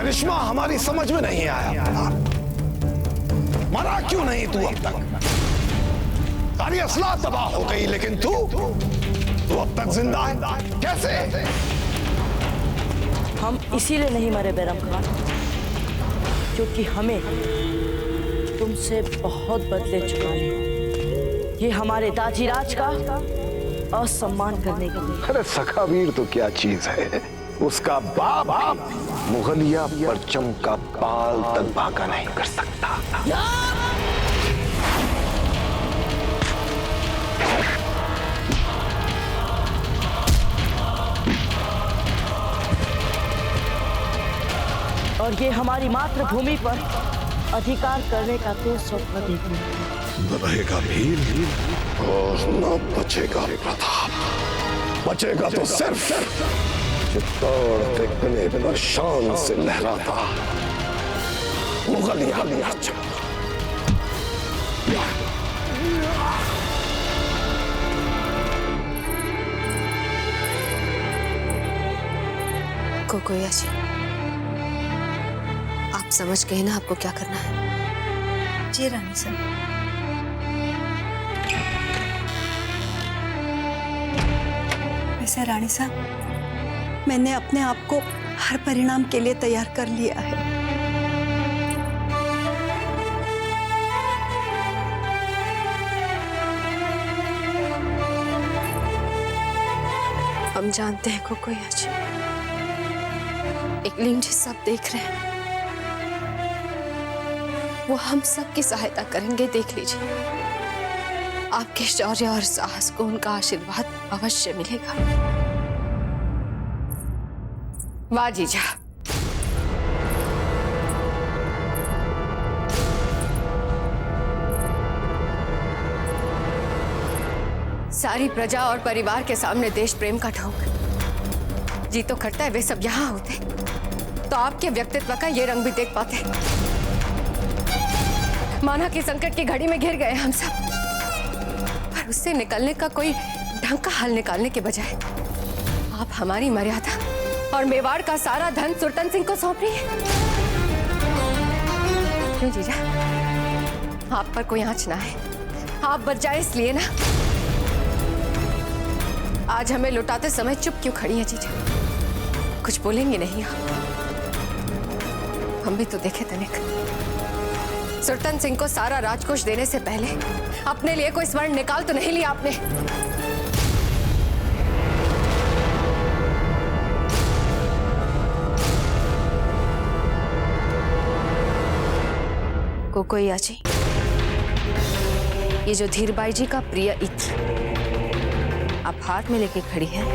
करिश्मा हमारी समझ में नहीं आया। मरा क्यों नहीं तू अब तक? सारी असला तबाह हो गई, लेकिन तू अब तक जिंदा है कैसे? हम इसीलिए नहीं मरे बैरम खान, क्योंकि हमें तुमसे बहुत बदले चुकाने हैं। ये हमारे दाजीराज का असम्मान करने के लिए। अरे सखावीर तो क्या चीज है, उसका बाप मुगलिया परचम का पाल तक भागा नहीं कर सकता। और ये हमारी मातृभूमि पर अधिकार करने का तो स्वप्न देखने न रहेगा भील और न बचेगा प्रताप। बचेगा तो सिर्फ चित्तौड़ के किले पर शान से लहराता मुगलिया परचम। कोकोया जी, आप समझ गए ना आपको क्या करना है? जी रानी साहब। वैसे रानी साहब, मैंने अपने आप को हर परिणाम के लिए तैयार कर लिया है। हम जानते हैं कोकोया जी, एकलिंग जी सब देख रहे हैं, वो हम सब की सहायता करेंगे। देख लीजिए, आपके शौर्य और साहस को उनका आशीर्वाद अवश्य मिलेगा। वाह जीजा, सारी प्रजा और परिवार के सामने देश प्रेम का ढोंग जी तो करता है। वे सब यहाँ होते तो आपके व्यक्तित्व का ये रंग भी देख पाते। माना कि संकट की घड़ी में घिर गए हम सब, पर उससे निकलने का कोई ढंग का हल निकालने के बजाय आप हमारी मर्यादा और मेवाड़ का सारा धन सुरतन सिंह को सौंप रही है। क्यों जीजा, आप पर कोई आंच ना है, आप बच जाए इसलिए ना। आज हमें लुटाते समय चुप क्यों खड़ी है जीजा? कुछ बोलेंगे नहीं आप? हम भी तो देखे तनिक, सुरतन सिंह को सारा राजकोष देने से पहले अपने लिए कोई स्वर्ण निकाल तो नहीं लिया आपने? कोकोया जी, ये जो धीरबाई जी का प्रिय इत्र आप हाथ में लेके खड़ी हैं,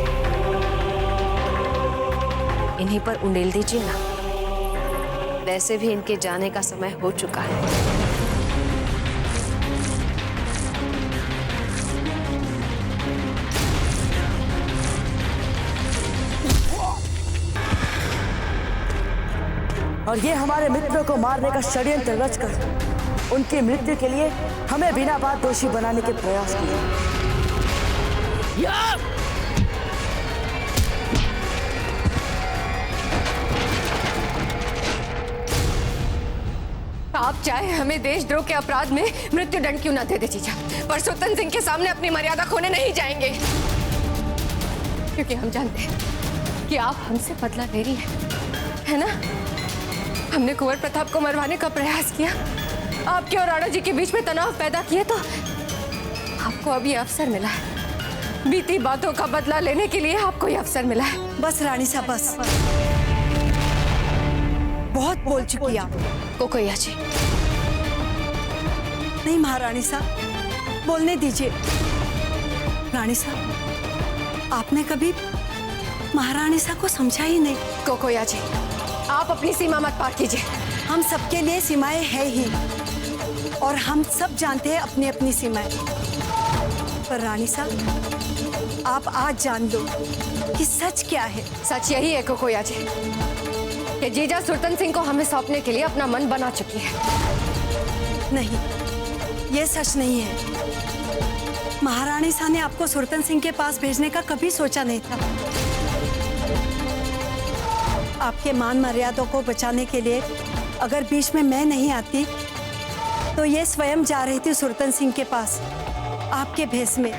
इन्हीं पर उंडेल दीजिए ना। वैसे भी इनके जाने का समय हो चुका है। और ये हमारे मित्रों को मारने का षड्यंत्र रचकर उनकी मृत्यु के लिए हमें बिना बात दोषी बनाने के प्रयास किए। आप चाहे हमें देशद्रोह के अपराध में मृत्यु दंड क्यों ना दे दे जीजा, पर सुरतन सिंह के सामने अपनी मर्यादा खोने नहीं जाएंगे, क्योंकि हम जानते हैं कि आप हमसे बदला ले रही है ना? हमने कुंवर प्रताप को मरवाने का प्रयास किया, आपके और राणा जी के बीच में तनाव पैदा किए, तो आपको अब ये अवसर मिला है। बीती बातों का बदला लेने के लिए आपको ये अवसर मिला है। बस रानी साहब, बस, बहुत बोल चुकी आप। कोकोया जी, नहीं महारानी साहब, बोलने दीजिए। रानी साहब, आपने कभी महारानी साहब को समझा ही नहीं। कोकोया जी, आप अपनी सीमा मत पार कीजिए। हम सबके लिए सीमाएं है ही, और हम सब जानते हैं अपनी अपनी सीमाएं। पर रानी साहब, आप आज जान लो कि सच क्या है। सच यही है कोकोया जी कि जीजा सुरतन सिंह को हमें सौंपने के लिए अपना मन बना चुकी है। नहीं, ये सच नहीं है। महारानी साहब ने आपको सुरतन सिंह के पास भेजने का कभी सोचा नहीं था। आपके मान मर्यादा को बचाने के लिए अगर बीच में मैं नहीं आती तो ये स्वयं जा रही थी सुरतन सिंह के पास आपके भेष में।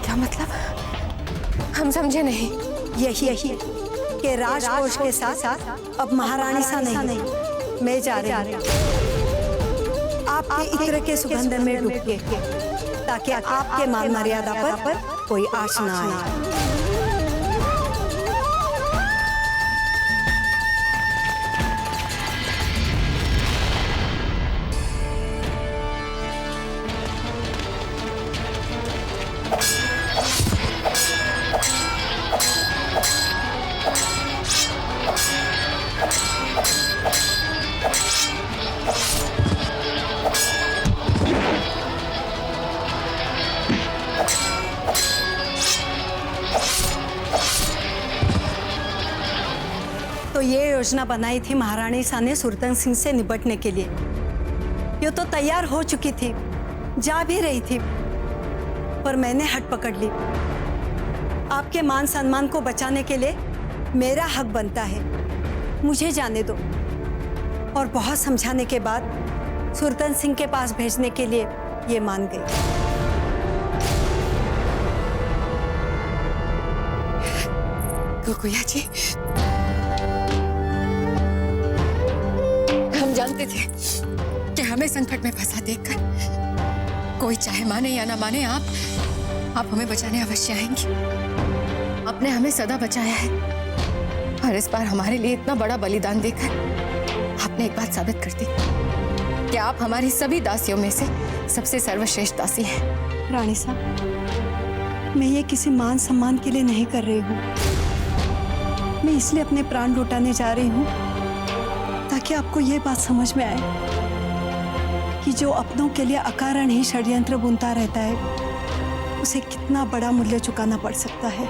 क्या मतलब? हम समझे नहीं। यही कि राजकोष के साथ साथ अब महारानी सा नहीं मैं जा रही हूँ आपके इत्र के सुगंध में डूब के, ताकि आपके मान मर्यादा पर कोई आँच ना आए। तो ये योजना बनाई थी महारानी सा ने सुरतन सिंह से निपटने के लिए। ये तो तैयार हो चुकी थी, जा भी रही थी, पर मैंने हट पकड़ ली। आपके मान सम्मान को बचाने के लिए मेरा हक बनता है, मुझे जाने दो। और बहुत समझाने के बाद सुरतन सिंह के पास भेजने के लिए ये मान गई। गोकुया जी, हम जानते थे कि हमें संकट में फंसा देखकर कोई चाहे माने या ना माने आप हमें बचाने अवश्य आएंगी। आपने हमें सदा बचाया है और इस बार हमारे लिए इतना बड़ा बलिदान देकर आपने एक बात साबित कर दी कि आप हमारी सभी दासियों में से सबसे सर्वश्रेष्ठ दासी हैं। रानी साहब, मैं ये किसी मान सम्मान के लिए नहीं कर रही हूँ, मैं इसलिए अपने प्राण लौटाने जा रही हूँ ताकि आपको ये बात समझ में आए कि जो अपनों के लिए अकारण ही षड्यंत्र बुनता रहता है उसे कितना बड़ा मूल्य चुकाना पड़ सकता है।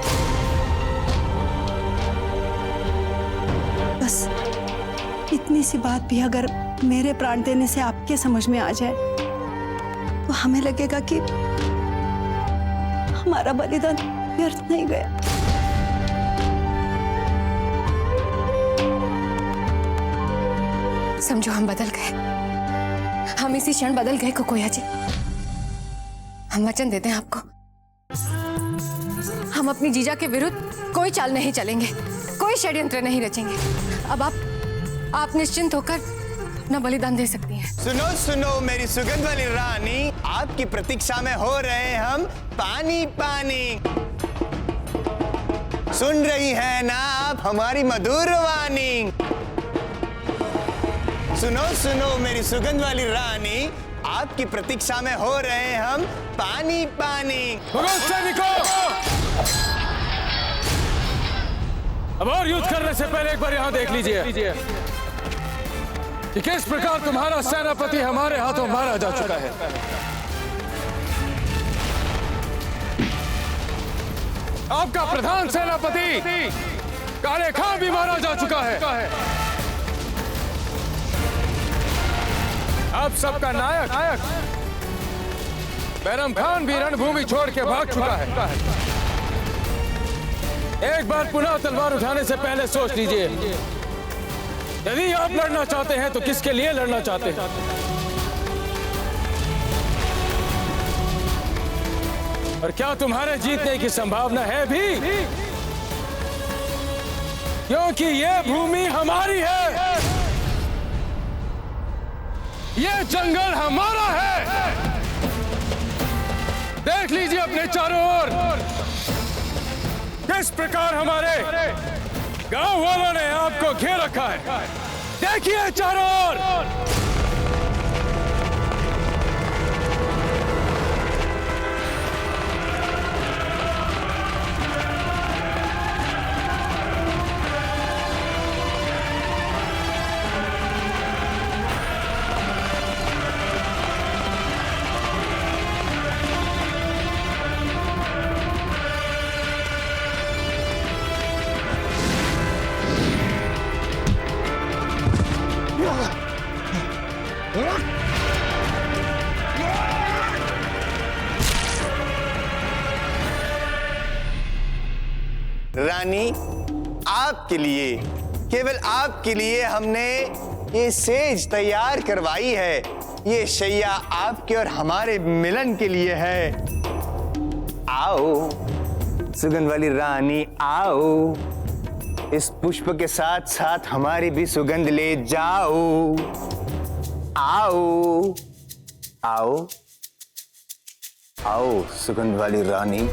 बस इतनी सी बात भी अगर मेरे प्राण देने से आपके समझ में आ जाए तो हमें लगेगा कि हमारा बलिदान व्यर्थ नहीं गया। समझो हम बदल गए, हम इसी क्षण बदल गए गोकुया जी। हम वचन देते हैं आपको, हम अपनी जीजा के विरुद्ध कोई चाल नहीं चलेंगे, कोई षड्यंत्र नहीं रचेंगे। अब आप निश्चिंत होकर अपना बलिदान दे सकती हैं। सुनो सुनो मेरी सुगंध वाली रानी, आपकी प्रतीक्षा में हो रहे हम पानी पानी। सुन रही है ना आप हमारी मधुर वाणी? सुनो सुनो मेरी सुगंध वाली रानी, आपकी प्रतीक्षा में हो रहे हम पानी पानी। अब और युद्ध करने से पहले एक बार यहाँ देख लीजिए कि किस प्रकार तुम्हारा सेनापति हमारे हाथों मारा जा चुका है। आपका प्रधान सेनापति काले खां भी मारा जा चुका है। अब सबका नायक बैरम खान भी रणभूमि छोड़ के भाग चुका है। एक बार पुनः तलवार उठाने से पहले सोच लीजिए, यदि आप लड़ना चाहते हैं तो किसके लिए लड़ना चाहते हैं। और क्या तुम्हारे जीतने की संभावना है भी? क्योंकि यह भूमि हमारी है, ये जंगल हमारा है। देख लीजिए अपने चारों ओर किस प्रकार हमारे गांव वालों ने आपको घेर रखा है। देखिए चारों ओर। रानी, आपके लिए, केवल आपके लिए हमने ये सेज तैयार करवाई है। ये शैया आपके और हमारे मिलन के लिए है। आओ सुगंध वाली रानी, आओ, इस पुष्प के साथ साथ हमारी भी सुगंध ले जाओ। आओ आओ आओ सुगंध वाली रानी,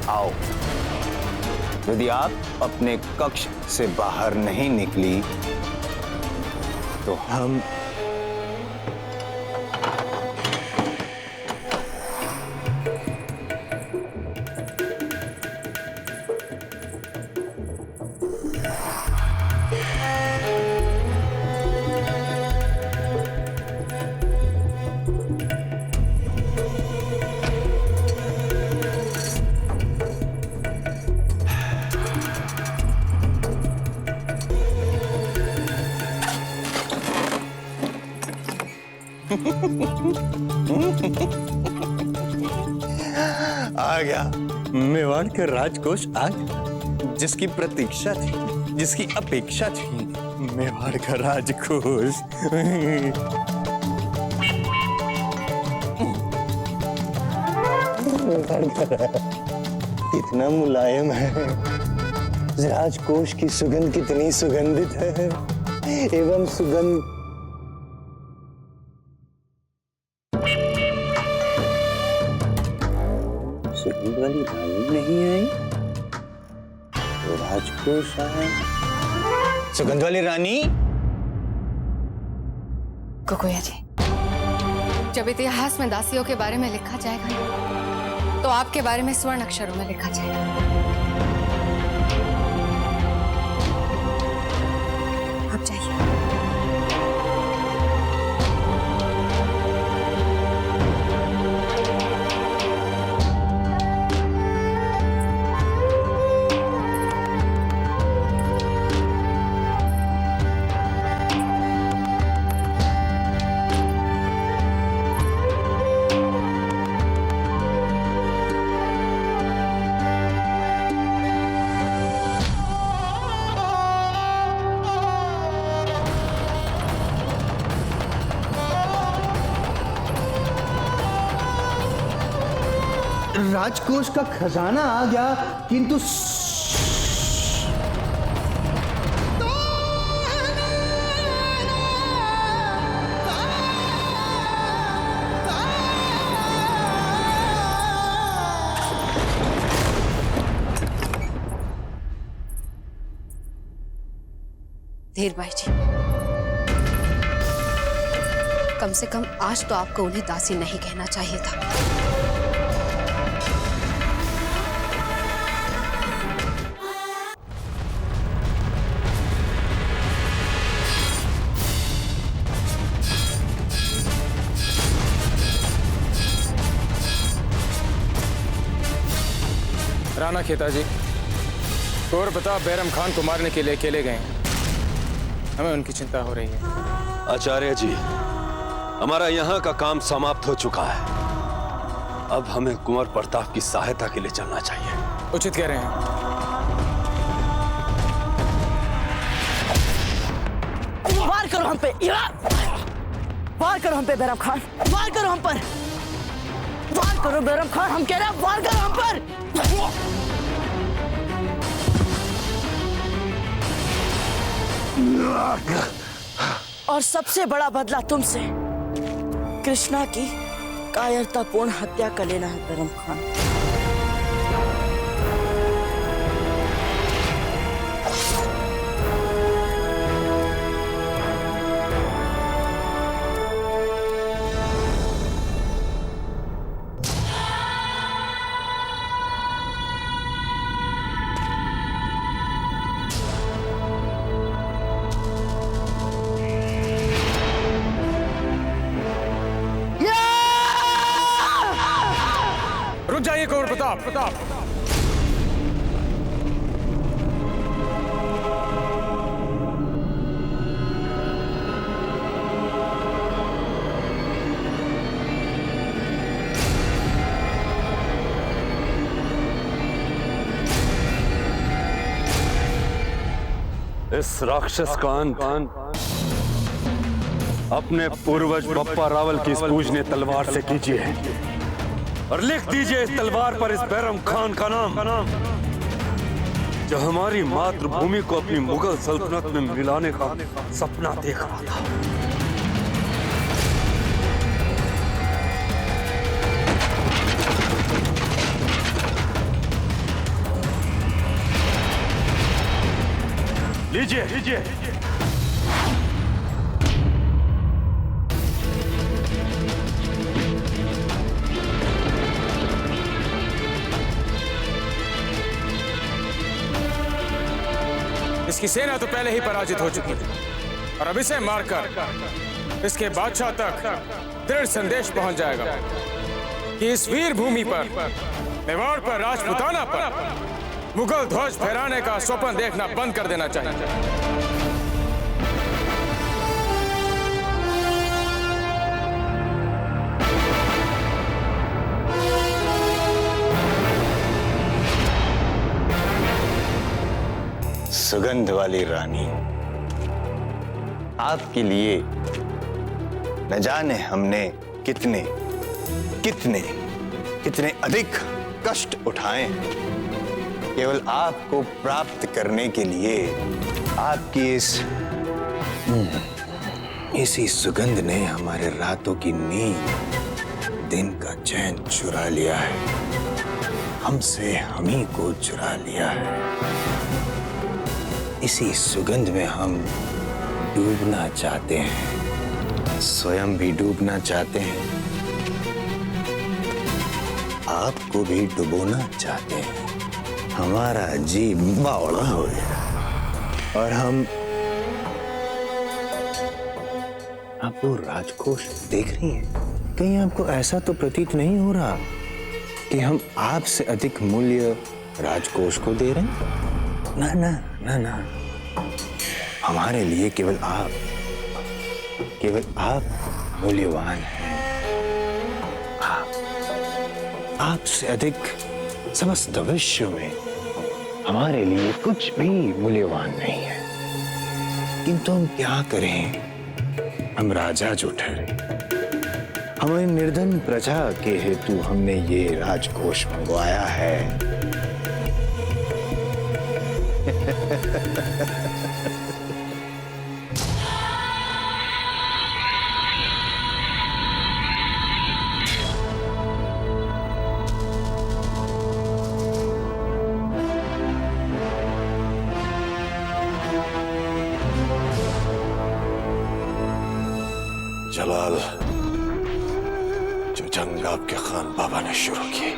आओ। यदि आप अपने कक्ष से बाहर नहीं निकली तो हम आ गया मेवाड़ का राजकोष, आज जिसकी प्रतीक्षा थी, जिसकी अपेक्षा थी, मेवाड़ का राजकोष। कितना मुलायम है, राजकोष की सुगंध कितनी सुगंधित है, एवं सुगंध वाली रानी नहीं आई तो राजकोष आया। सुगंध वाली रानी, कुकुया जी, जब इतिहास में दासियों के बारे में लिखा जाएगा तो आपके बारे में स्वर्ण अक्षरों में लिखा जाएगा। आप जाइए। राजकोष का खजाना आ गया, किंतु धीर भाई जी, कम से कम आज तो आपको उन्हें दासी नहीं कहना चाहिए था। राणा खेताजी, कुंवर प्रताप बैरम खान को मारने के लिए अकेले गए हैं। हमें उनकी चिंता हो रही है। आचार्य जी, हमारा यहाँ का काम समाप्त हो चुका है। अब हमें कुंवर प्रताप की सहायता के लिए चलना चाहिए। उचित कह रहे हैं। वार करो हम पे, वार करो हम पे बैरम खान, वार करो हम पर, वार करो बैरम खान, हम कह रहे हैं वार करो हम पर। और सबसे बड़ा बदला तुमसे कृष्णा की कायरतापूर्ण हत्या कर लेना है बैरम खान। रुक जाइए कुंवर प्रताप। इस राक्षस का अंत अपने पूर्वज बप्पा रावल की इस पूजनीय तलवार से कीजिए और लिख दीजिए इस तलवार पर इस बैरम खान का नाम, जो हमारी मातृभूमि को अपनी मुगल सल्तनत में मिलाने का सपना देख रहा था। लीजिए लीजिए। इसकी सेना तो पहले ही पराजित हो चुकी है और अब इसे मारकर इसके बादशाह तक दृढ़ संदेश पहुंच जाएगा कि इस वीर भूमि पर, मेवाड़ पर, राजपूताना पर मुगल ध्वज फहराने का स्वप्न देखना बंद कर देना चाहिए। सुगंध वाली रानी, आपके लिए न जाने हमने कितने कितने कितने अधिक कष्ट उठाए केवल आपको प्राप्त करने के लिए। आपकी इसी सुगंध ने हमारे रातों की नींद, दिन का चैन चुरा लिया है, हमसे हम ही को चुरा लिया है। इसी सुगंध में हम डूबना चाहते हैं, स्वयं भी डूबना चाहते हैं, आपको भी डुबोना चाहते हैं। हमारा जी बावड़ा हो गया और हम आप वो राजकोष देख रही हैं? कहीं आपको ऐसा तो प्रतीत नहीं हो रहा कि हम आपसे अधिक मूल्य राजकोष को दे रहे हैं? ना ना ना ना, हमारे लिए केवल आप मूल्यवान हैं। आपसे अधिक समस्त विश्व में हमारे लिए कुछ भी मूल्यवान नहीं है। किंतु हम क्या करें, हम राजा जो ठहरे, हमारी निर्धन प्रजा के हेतु हमने ये राजकोष मंगवाया है। जलाल, जो जंग आपके खान बाबा ने शुरू की,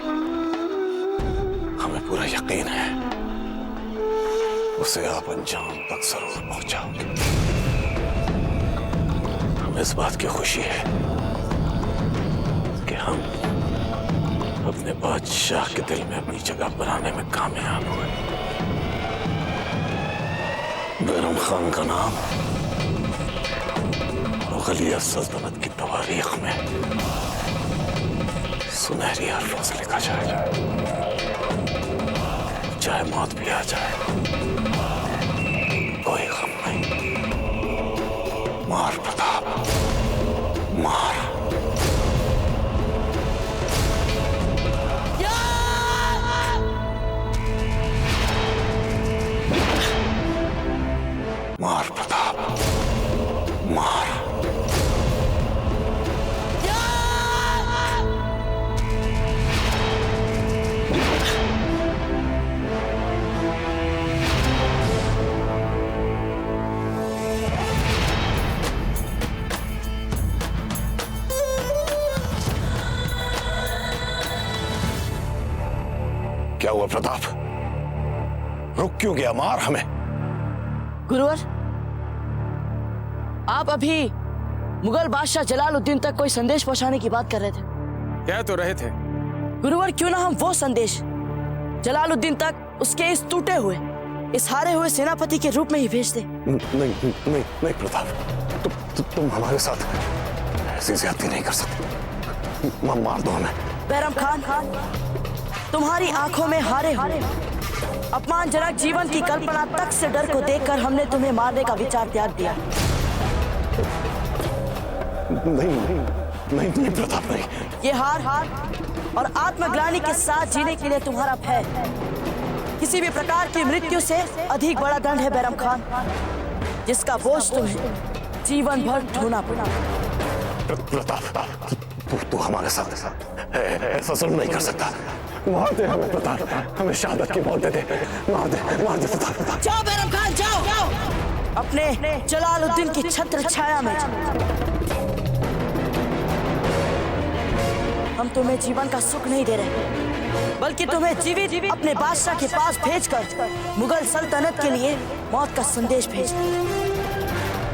हमें पूरा यकीन है उसे आप अंजाम तक जरूर पहुंचाओगे। हमें इस बात की खुशी है कि हम अपने बादशाह के दिल में अपनी जगह बनाने में कामयाब हुए। बैरम खान का नाम मुगलिया सल्तनत की तवारीख में सुनहरी हर्फों से लिखा जाएगा, चाहे मौत भी आ जाए कोई गम नहीं। मार प्रताप, मार। मार प्रताप, मार। क्या हुआ प्रताप? रुक क्यों गया? मार हमें। गुरुवर, आप अभी मुगल बादशाह जलालुद्दीन तक कोई संदेश पहुंचाने की बात कर रहे थे। कह तो रहे थे गुरुवर, क्यों ना हम वो संदेश जलालुद्दीन तक उसके इस टूटे हुए, इस हारे हुए सेनापति के रूप में ही भेज दे। नहीं प्रताप, तुम हमारे साथ ऐसी ज्यादती नहीं कर सकते। मार दो हमें। बैरम खान, तुम्हारी आंखों में हारे हुए अपमानजनक जीवन की कल्पना तक से डर को देखकर हमने तुम्हें मारने का विचार त्याग दिया। नहीं प्रताप, नहीं। ये हार और आत्मग्लानि के साथ जीने के लिए तुम्हारा भय किसी भी प्रकार की मृत्यु से अधिक बड़ा दंड है बैरम खान, जिसका बोझ तुम्हें जीवन भर ढोना पड़ा। प्रताप, तू हमारे साथ ऐसा जुल्म नहीं कर सकता। मार दे हमें प्रताप, हमें शहादत की मौत दे दे। मार दे प्रताप। जाओ बैरम खान, जाओ अपने जलालुद्दीन की छत्र छाया में जाओ। हम तुम्हें जीवन का सुख नहीं दे रहे, बल्कि तुम्हें जीवित अपने बादशाह के पास भेजकर मुगल सल्तनत के लिए मौत का संदेश भेज,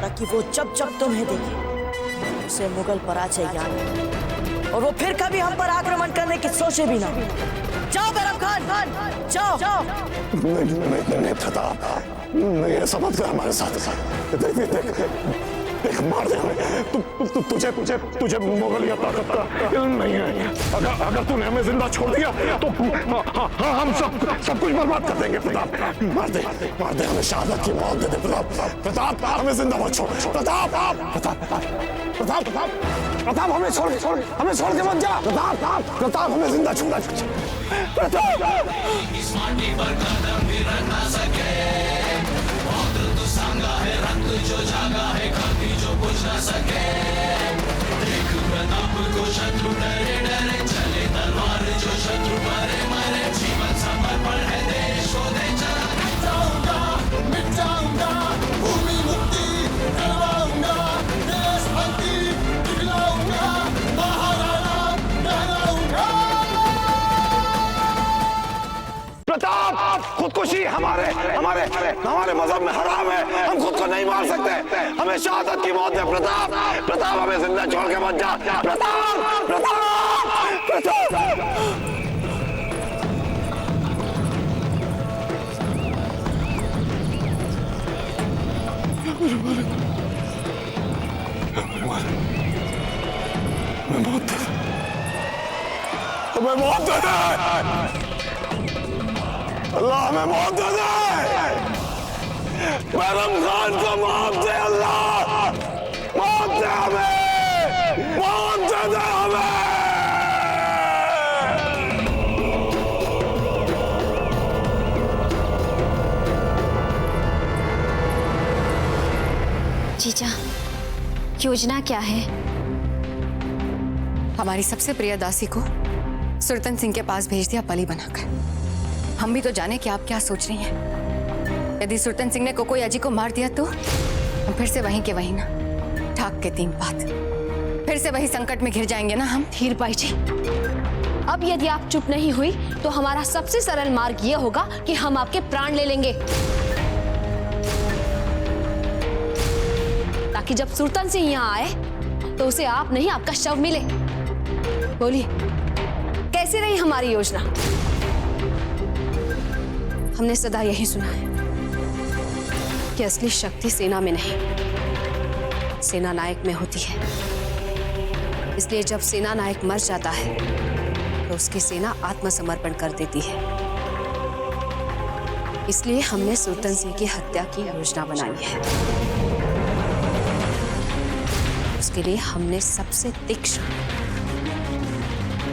ताकि वो जब तुम्हें देखे उसे मुगल पराजय याद और वो फिर कभी हम पर आक्रमण करने की सोचे भी ना। जाओ बैरम खान, जाओ। नहीं प्रताप, नहीं ऐसा मत कर हमारे साथ। देख मार दे हमें। तुझे मुगलिया ताकत का इल्म नहीं है। अगर तूने हमें जिंदा छोड़ दिया तो हम सब कुछ बर्बाद कर देंगे। प्रताप मार दे हमें शहादत की मौत दे दे। प्रताप हमें जिंदा मत छोड़। प्रताप हमें छोड़ के मत जा। प्रताप हमें जिंदा छोड़। जो जागा है कभी जो पूछ ना सके। देख प्रताप को शत्रु डरे डरे चले तलवार, जो शत्रु मरे मरे जीवन समर्पण है देश को दे चला। मिट जाऊंगा भूमि मुक्ति करवाऊंगा, देश भक्ति दिखलाऊंगा, महाराणा कहलाऊंगा। प्रताप खुदकुशी हमारे मजहब में हराम है। हम खुद को नहीं मार सकते। हमें शहादत की मौत है। प्रताप हमें जिंदा छोड़ के मत जा। प्रताप हमें मौत दे दे। अल्लाह हमें मौत दे दे। बैरम खान को माफ दे अल्लाह, मौत दे हमें, मौत दे दे हमें। जीजा, योजना क्या है? हमारी सबसे प्रिय दासी को सुरतन सिंह के पास भेज दिया बलि बनाकर। हम भी तो जाने कि आप क्या सोच रही हैं। यदि सुरतन सिंह ने कोकोई अजी को मार दिया तो हम फिर से वहीं के वहीं ना, ठाक के 3 बात, फिर से वही संकट में घिर जाएंगे ना हम। धीर बाई जी, अब यदि आप चुप नहीं हुई तो हमारा सबसे सरल मार्ग ये होगा कि हम आपके प्राण ले लेंगे, ताकि जब सुरतन सिंह यहाँ आए तो उसे आप नहीं आपका शव मिले। बोलिए, कैसी रही हमारी योजना? हमने सदा यही सुना है कि असली शक्ति सेना में नहीं, सेना नायक में होती है। इसलिए जब सेना नायक मर जाता है तो उसकी सेना आत्मसमर्पण कर देती है। इसलिए हमने सुरतन सिंह की हत्या की योजना बनाई है। उसके लिए हमने सबसे तीक्ष्ण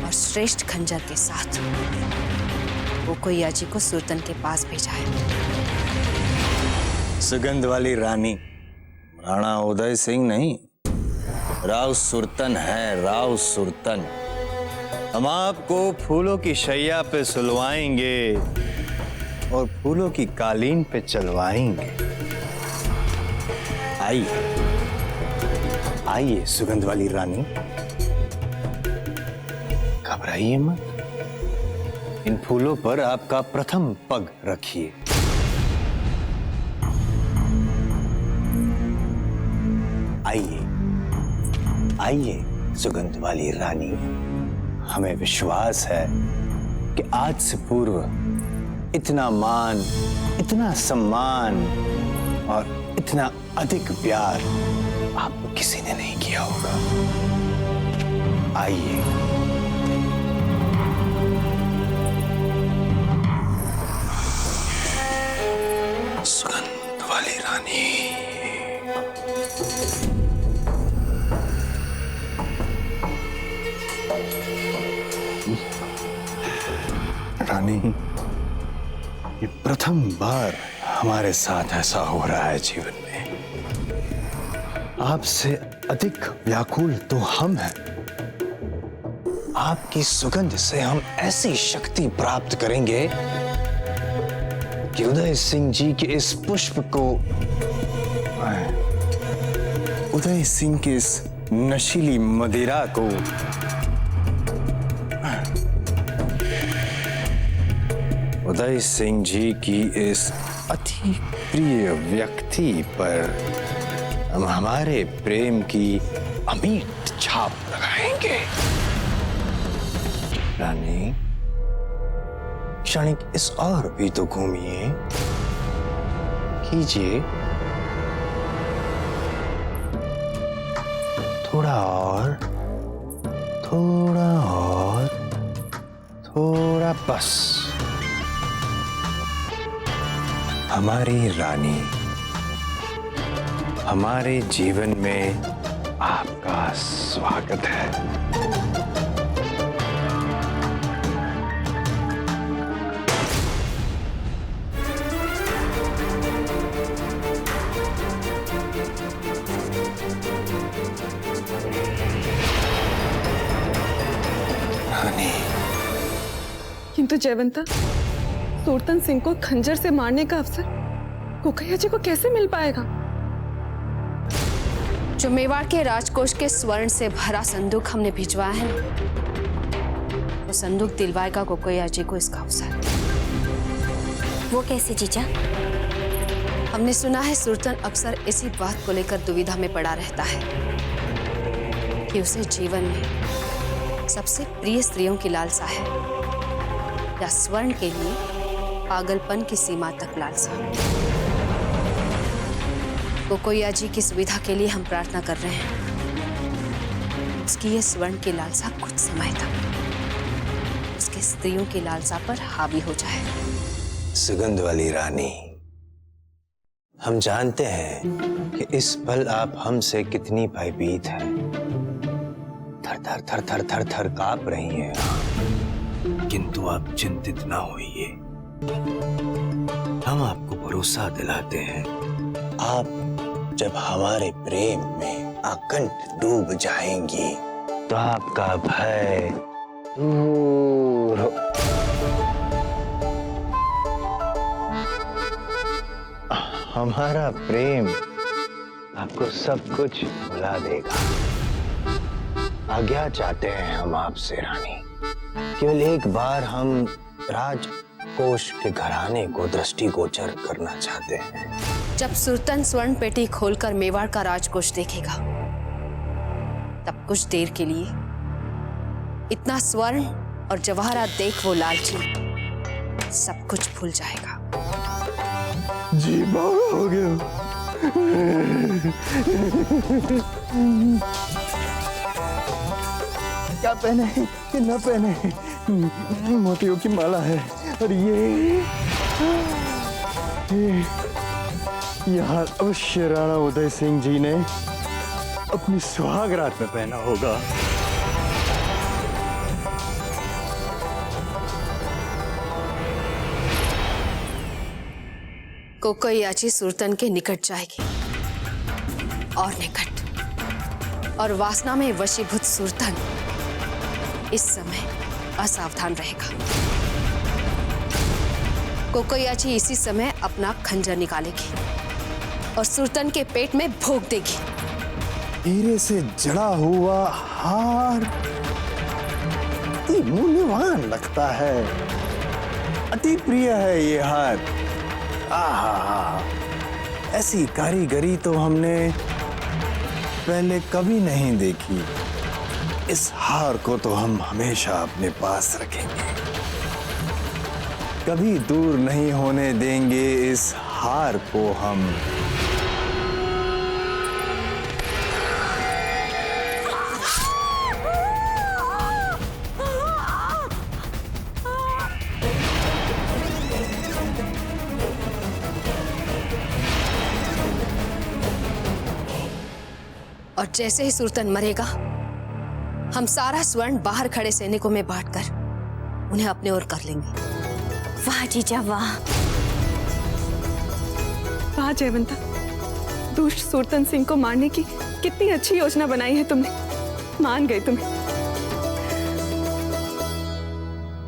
और श्रेष्ठ खंजर के साथ कोकोई अजी को सुरतन के पास भेजा है। सुगंध वाली रानी राणा उदय सिंह नहीं, राव सुरतन है, राव सुरतन। हम आपको फूलों की शैया पे सुलवाएंगे और फूलों की कालीन पे चलवाएंगे। आइए आइए सुगंध वाली रानी, घबराइए मत। इन फूलों पर आपका प्रथम पग रखिए। आइए आइए सुगंध वाली रानी, हमें विश्वास है कि आज से पूर्व इतना मान, इतना सम्मान और इतना अधिक प्यार आपको किसी ने नहीं किया होगा। आइए। रानी। रानी, ये प्रथम बार हमारे साथ ऐसा हो रहा है जीवन में। आपसे अधिक व्याकुल तो हम हैं। आपकी सुगंध से हम ऐसी शक्ति प्राप्त करेंगे कि उदय सिंह जी के इस पुष्प को, उदय सिंह की इस नशीली मदिरा को उदय सिंह जी की इस अति प्रिय व्यक्ति पर हम हमारे प्रेम की अमिट छाप लगाएंगे। रानी, क्षणिक इस और भी तो घूमिए, कीजिए, थोड़ा और, थोड़ा और, थोड़ा बस। हमारी रानी, हमारे जीवन में आपका स्वागत है। रानी, किंतु जयवंता, सुरतन सिंह को खंजर से मारने का अवसर कोकैया जी को कैसे मिल पाएगा? जो मेवाड़ के राजकोष के स्वर्ण से भरा संदूक हमने भिजवाया है ना, वो संदूक दिलवाएगा कोकैया जी को इसका अवसर। वो कैसे जीजा? हमने सुना है सुरतन अक्सर इसी बात को लेकर दुविधा में पड़ा रहता है कि उसे जीवन में सबसे प्रिय स्त्रियों की लालसा है या स्वर्ण के लिए पागलपन की सीमा तक लालसा। कोकैया जी की सुविधा के लिए हम प्रार्थना कर रहे हैं उसकी ये स्वर्ण की लालसा कुछ समय तक उसके स्त्रियों की लालसा पर हावी हो जाए। सुगंध वाली रानी, हम जानते हैं कि इस पल आप हमसे कितनी भयभीत हैं। थर थर थर थर थर थर कांप रही हैं, किंतु आप चिंतित ना होइए। हम आपको भरोसा दिलाते हैं, आप जब हमारे प्रेम में अकंठ डूब जाएंगी तो आपका भय दूर हो। हमारा प्रेम आपको सब कुछ भुला देगा। आज्ञा चाहते हैं हम आपसे रानी, केवल एक बार हम राजकोष के घराने को दृष्टिगोचर करना चाहते हैं। जब सुरतन स्वर्ण पेटी खोलकर मेवाड़ का राजकोष देखेगा तब कुछ देर के लिए इतना स्वर्ण और जवाहरात देख वो लालची सब कुछ भूल जाएगा। जी बाबा हो गया। क्या पहने हैं कि न पहने हैं? मोतियों की माला है और ये हार अवश्य राणा उदय सिंह जी ने अपनी सुहागरात में पहना होगा। कोकैया जी सुरतन के निकट जाएगी और निकट, और वासना में वशीभूत सुरतन इस समय असावधान रहेगा। कोकैया जी इसी समय अपना खंजर निकालेगी और सुरतन के पेट में भोंक देगी। हीरे से जड़ा हुआ हार अति मूल्यवान लगता है, अति प्रिय है ये हार। आहा, ऐसी कारीगरी तो हमने पहले कभी नहीं देखी। इस हार को तो हम हमेशा अपने पास रखेंगे, कभी दूर नहीं होने देंगे इस हार को हम। और जैसे ही सुल्तान मरेगा, हम सारा स्वर्ण बाहर खड़े सैनिकों में बांटकर उन्हें अपने ओर कर लेंगे। वाह जीजा वाह। वाह जयवंता, दुष्ट सुल्तान सिंह को मारने की कितनी अच्छी योजना बनाई है तुमने। मान गए तुम्हें।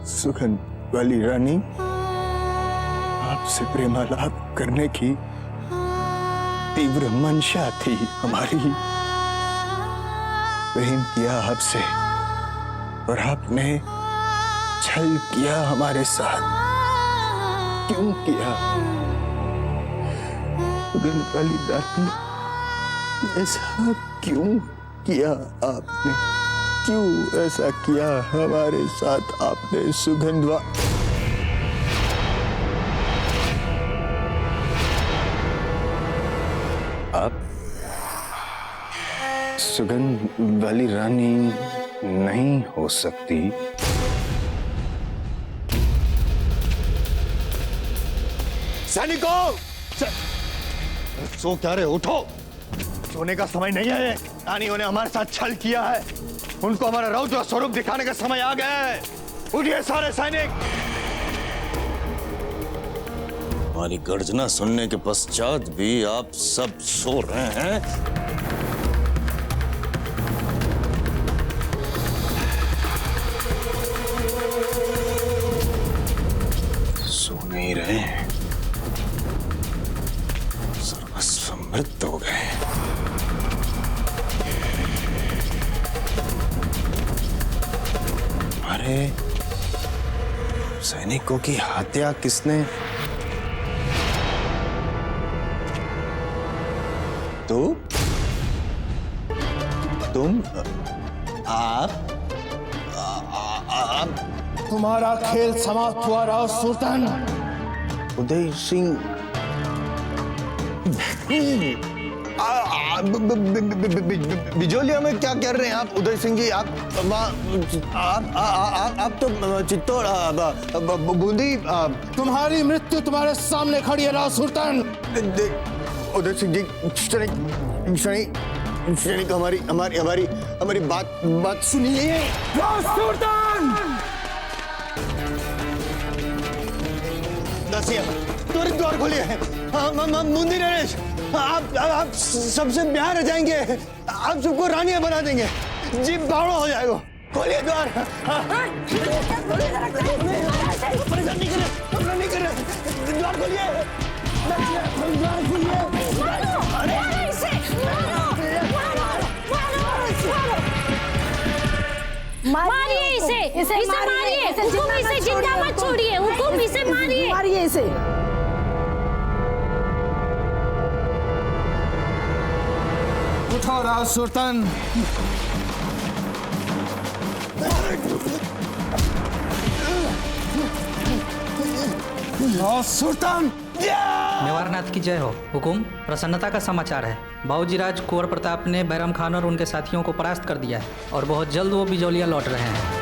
सुगंध वाली रानी, आपसे प्रेमालाप करने की तीव्र मंशा थी हमारी। प्रेम किया आपसे और आपने छल किया हमारे साथ। क्यों किया? सुगंध वाली रानी, ऐसा क्यों किया आपने? क्यों ऐसा किया हमारे साथ आपने सुगंधवा? आप सुगंध वाली रानी नहीं हो सकती। सैनिकों, सो क्या रहे? उठो, सोने का समय नहीं है। रानियों ने हमारे साथ छल किया है, उनको हमारा रौद्र स्वरूप दिखाने का समय आ गया है। उठिए सारे सैनिक। हमारी गर्जना सुनने के पश्चात भी आप सब सो रहे हैं। सो नहीं रहे, सर्वस्व मृत हो गए। हमारे सैनिकों की हत्या किसने? तुम आप तुम्हारा खेल समाप्त हुआ राव सुल्तान। उदय सिंह, बिजोलिया में क्या कर रहे हैं आप उदय सिंह जी? आप तो चित्तौड़ बूंदी। तुम्हारी मृत्यु तुम्हारे सामने खड़ी है राव सुल्तान। उदय सिंह जी, क्षणिक हमारी बात सुनिए। राव सुल्तान, दासिया, त्वरित द्वार खोलिए। मुंदी नरेश, आप सबसे ब्याह रह जाएंगे। आप सबको रानियां बना देंगे। जीप बावड़ा हो जाएगा। खोलिए द्वार। परेशान नहीं कर रहे। द्वार खोलिए। द्वार खोलिए। मारिए इसे मारिए। हुकुम इसे जिंदा मत छोड़िए। हुकुम इसे मारिए इसे। उठो राव सुल्तान। राव सुल्तान, मेवाड़नाथ की जय हो। हुकुम, प्रसन्नता का समाचार है। बाबूजीराज कुंवर प्रताप ने बैरम खान और उनके साथियों को परास्त कर दिया है और बहुत जल्द वो बिजौलिया लौट रहे हैं।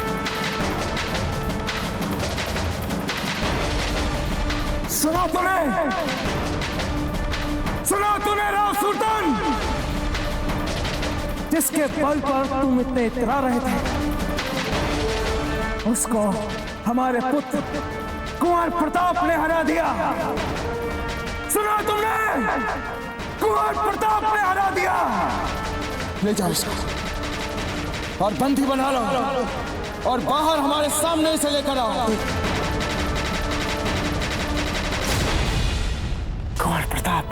सुना तूने राव सुल्तान, जिसके बल पर तुम इतने इतरा रहे थे, उसको हमारे पुत्र कुंवर प्रताप ने हरा दिया। सुना तुमने? कुंवर प्रताप ने हरा दिया। ले जाओ इसको और बंदी बना लो और बाहर हमारे सामने इसे लेकर आओ। कुंवर प्रताप,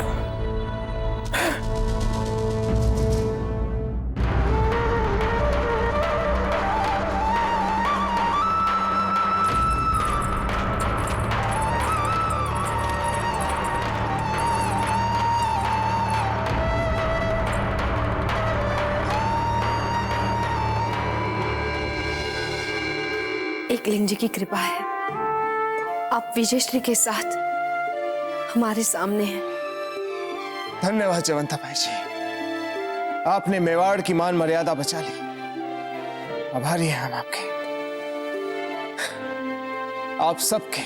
एकलिंग जी की कृपा है, आप विजयश्री के साथ हमारे सामने हैं। धन्यवाद जयवंता भाई जी, आपने मेवाड़ की मान मर्यादा बचा ली। आभारी हैं हम आपके, आप सबके।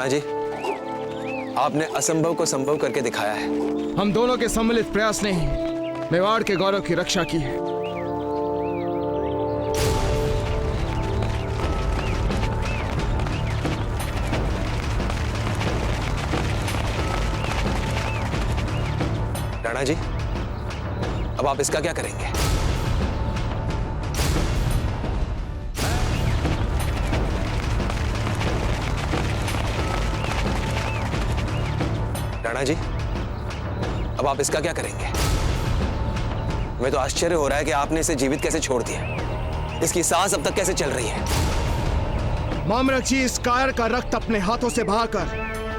राणा जी, आपने असंभव को संभव करके दिखाया है। हम दोनों के सम्मिलित प्रयास ने ही मेवाड़ के गौरव की रक्षा की है। राणा जी, अब आप इसका क्या करेंगे? राणा जी, अब आप इसका क्या करेंगे? हमें तो आश्चर्य हो रहा है कि आपने इसे जीवित कैसे छोड़ दिया। इसकी सांस अब तक कैसे चल रही है? मामरक जी, इस कायर का रक्त अपने हाथों से बहाकर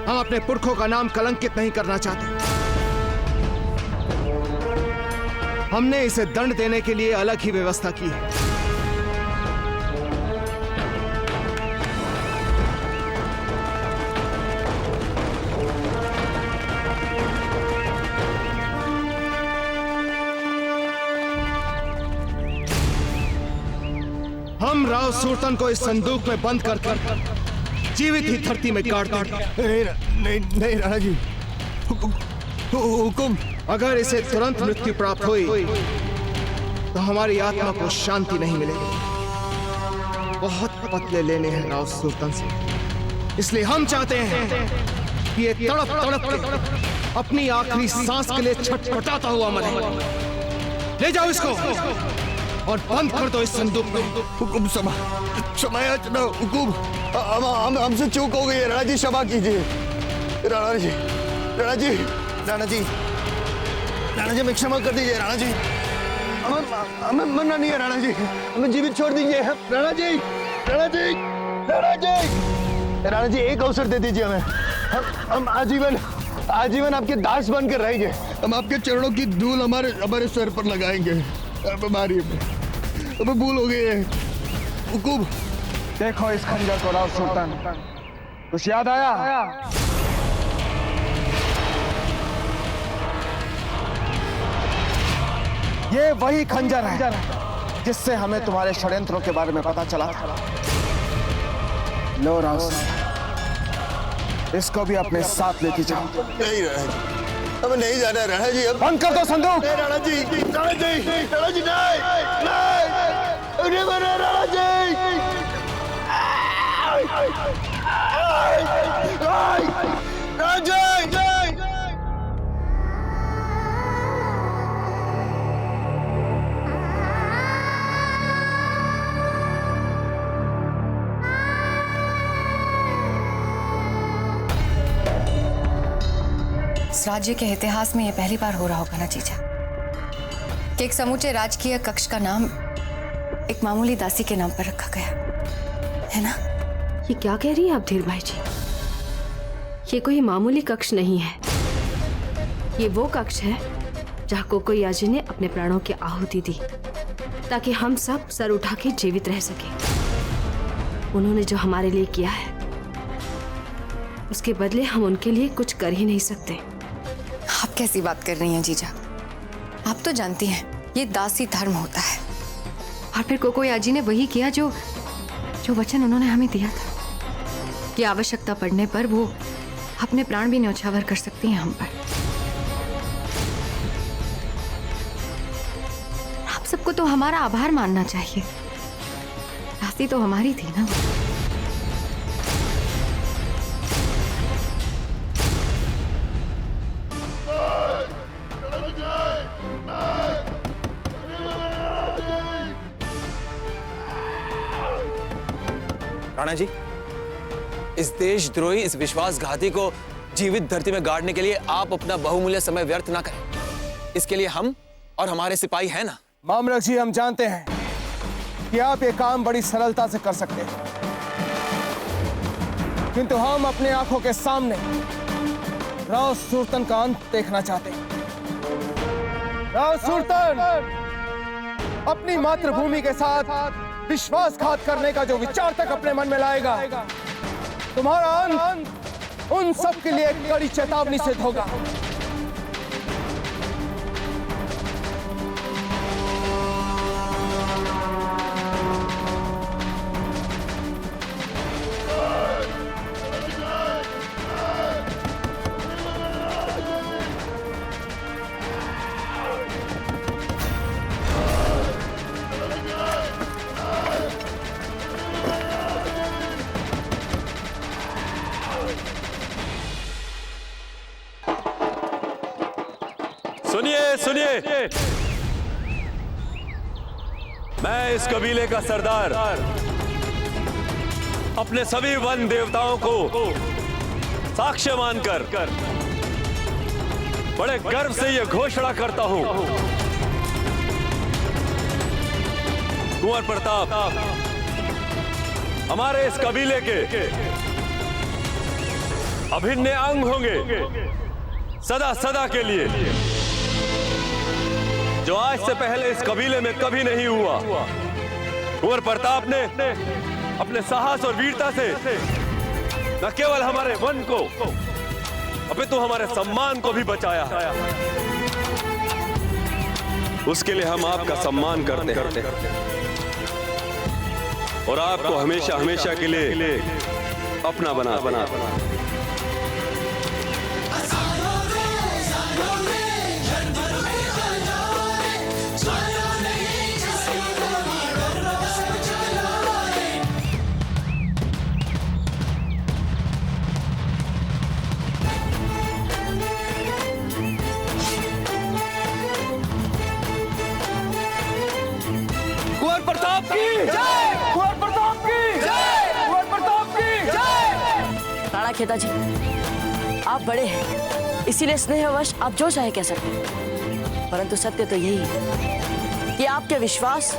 हम अपने पुरखों का नाम कलंकित नहीं करना चाहते। हमने इसे दंड देने के लिए अलग ही व्यवस्था की है। हम राव सूरतन को इस संदूक में बंद करके जीवित ही धरती में गाड़ देंगे। नहीं राणा जी, हुकुम। अगर इसे तुरंत मृत्यु प्राप्त हुई तो हमारी आत्मा को शांति नहीं मिलेगी। बहुत बदले लेने हैं राव सूरतन से, इसलिए हम चाहते हैं कि ये तड़प तड़प के अपनी आखिरी सांस के लिए छटपटाता हुआ मरे। ले जाओ इसको और बंद कर दो इस संदूक में। हुकुम, क्षमा हुकुम, हमसे चूक हो गई है। राणा जी, क्षमा कीजिए। राणा जी, राणा जी, राणा जी, राणा जी, हमें क्षमा कर दीजिए। राणा जी, हमें मरना नहीं है। राणा जी, हमें जीवित छोड़ दीजिए। राणा जी, राणा जी, राणा जी, राणा जी, एक अवसर दे दीजिए हमें। हम आजीवन आपके दास बनकर रहेंगे। हम आपके चरणों की धूल हमारे सर पर लगाएंगे। हमें भूल हो गई है। हुकुम। देखो इस खंजर को राव सुल्तान, कुछ याद आया? ये वही खंजर है जिससे हमें तुम्हारे षड्यंत्रों के बारे में पता चला था। लो राव, इसको भी अपने साथ लेके जाओ। नहीं राणा जी, हमें नहीं जाना है। राणा जी, अब बंद कर दो संदूक। राणा जी, राणा जी, राणा जी, नहीं मरे। राणा जी, राणा जी, इस राज्य के इतिहास में यह पहली बार हो रहा होगा ना जीजा, कि एक समूचे राजकीय कक्ष का नाम एक मामूली दासी के नाम पर रखा गया है ना? ये क्या कह रही है आप धीर भाई जी? ये कोई मामूली कक्ष नहीं है। ये वो कक्ष है जहाँ कोकोया जी ने अपने प्राणों की आहुति दी ताकि हम सब सर उठा के जीवित रह सके। उन्होंने जो हमारे लिए किया है उसके बदले हम उनके लिए कुछ कर ही नहीं सकते। आप कैसी बात कर रही हैं जीजा? आप तो जानती हैं ये दासी धर्म होता है। और फिर कोकोया जी ने वही किया जो वचन उन्होंने हमें दिया था कि आवश्यकता पड़ने पर वो अपने प्राण भी न्यौछावर कर सकती हैं हम पर। आप सबको तो हमारा आभार मानना चाहिए। दासी तो हमारी थी ना। राणा जी, इस देशद्रोही, इस विश्वासघाती को जीवित धरती में गाड़ने के लिए आप अपना बहुमूल्य समय व्यर्थ ना करें। इसके लिए हम और हमारे सिपाही हैं ना। मामरक जी, हम जानते हैं कि आप ये काम बड़ी सरलता से कर सकते हैं, किंतु हम अपने आंखों के सामने राव सूरतन का अंत देखना चाहते हैं। राव सूरतन अपनी मातृभूमि के साथ विश्वासघात करने का जो विचार तक अपने मन में लाएगा, तुम्हारा अंत उन सब के लिए एक कड़ी चेतावनी सिद्ध होगा। सुनिए, मैं इस कबीले का सरदार अपने सभी वन देवताओं को साक्ष्य मानकर बड़े गर्व से यह घोषणा करता हूं, कुंवर प्रताप हमारे इस कबीले के अभिन्न अंग होंगे सदा सदा के लिए, जो आज से पहले इस कबीले में कभी नहीं हुआ। कुंवर प्रताप ने अपने साहस और वीरता से न केवल हमारे वन को अपितु हमारे सम्मान को भी बचाया है। उसके लिए हम आपका सम्मान करते हैं और आपको हमेशा हमेशा के लिए अपना बना। कुंवर प्रताप की जय, कुंवर प्रताप की जय, कुंवर प्रताप की जय। राणा खेता जी, आप बड़े हैं, इसीलिए स्नेहवश आप जो चाहे कह सकते हैं, परंतु सत्य तो यही है कि आपके विश्वास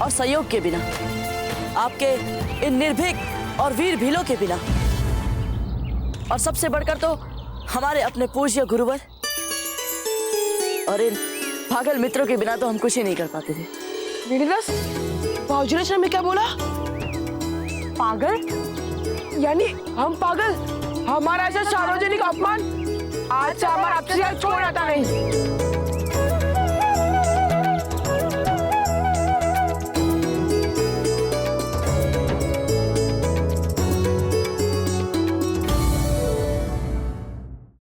और सहयोग के बिना, आपके इन निर्भीक और वीर भीलों के बिना, और सबसे बढ़कर तो हमारे अपने पूज्य गुरुवर और इन पागल मित्रों के बिना तो हम कुछ ही नहीं कर पाते थे। वीरदास, बाबूजी ने हमें क्या बोला? पागल? यानी हम पागल? हमारा ऐसा सार्वजनिक अपमान आज से हमारा आपसे छोड़ आता नहीं।